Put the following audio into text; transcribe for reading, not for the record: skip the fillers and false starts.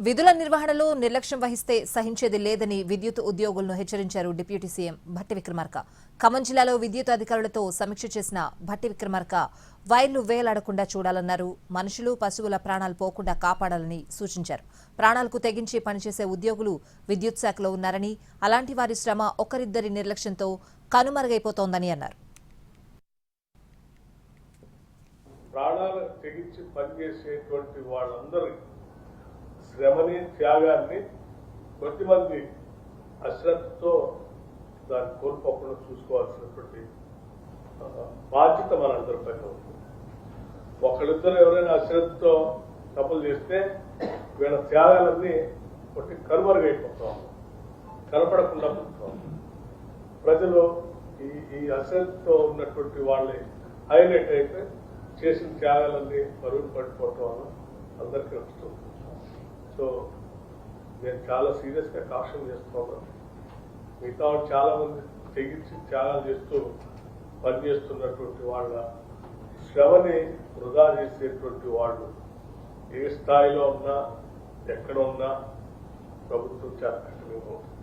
విధుల నిర్వహణలో నిర్లక్ష్యం వహిస్తే సహించేది లేదని విద్యుత్ ఉద్యోగులను హెచ్చరించారు డిప్యూటీ సీఎం భట్టి విక్రమార్క. ఖమ్మం జిల్లాలో విద్యుత్ అధికారులతో సమీక్ష చేసిన భట్టి విక్రమార్క వైర్లు వేలాడకుండా చూడాలన్నారు. మనుషులు పశువుల ప్రాణాలు పోకుండా కాపాడాలని సూచించారు. ప్రాణాలకు తెగించి పనిచేసే ఉద్యోగులు విద్యుత్ శాఖలో ఉన్నారని, అలాంటి వారి శ్రమ ఒకరిద్దరి నిర్లక్ష్యంతో కనుమరుగైపోతోందని అన్నారు. ప్రాణాలు తెగించి పనిచేసేటువంటి వాళ్ళందరూ శ్రమని త్యాగాన్ని కొద్దిమంది అశ్రద్ధతో దాన్ని కోల్పోకుండా చూసుకోవాల్సినటువంటి బాధ్యత మనందరిపైన ఉంది. ఒకళ్ళిద్దరు ఎవరైనా అశ్రద్ధతో తప్పులు చేస్తే వీళ్ళ త్యాగాలన్నీ ఒకటి కనుమరుగైపోతాం, కనపడకుండా పోతాం. ప్రజలు ఈ అశ్రద్ధతో ఉన్నటువంటి వాళ్ళని హైలైట్ అయితే చేసిన త్యాగాలన్నీ మరుగున పడిపోవటం వల్ల అందరికీ వస్తుంది. సో నేను చాలా సీరియస్గా కాషన్ చేస్తున్నాను. మిగతా వాళ్ళు చాలామంది తెగించి త్యాగాలు చేస్తూ పనిచేస్తున్నటువంటి వాళ్ళ శ్రమని వృధా చేసేటువంటి వాళ్ళు ఏ స్థాయిలో ఉన్నా ఎక్కడ ఉన్నా ప్రభుత్వం చాలా కష్టంగా ఉంటుంది.